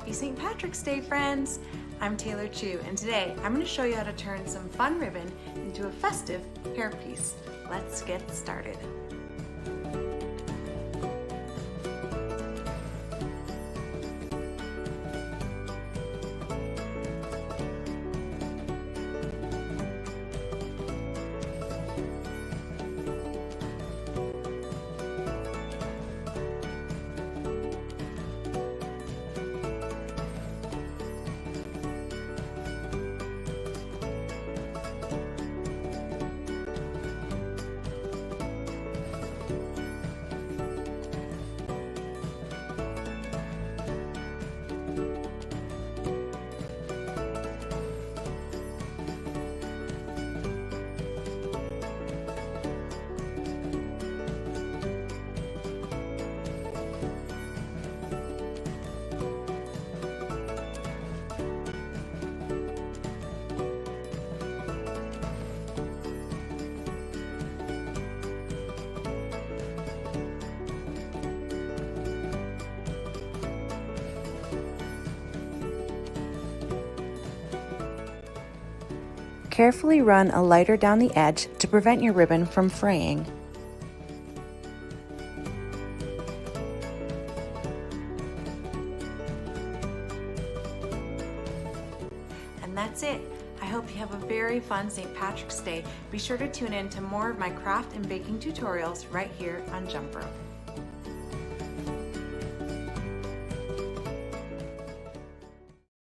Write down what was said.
Happy St. Patrick's Day, friends! I'm Taylor Chu, and today I'm going to show you how to turn some fun ribbon into a festive hairpiece. Let's get started. Carefully run a lighter down the edge to prevent your ribbon from fraying. And that's it. I hope you have a very fun St. Patrick's Day. Be sure to tune in to more of my craft and baking tutorials right here on Jump Rope.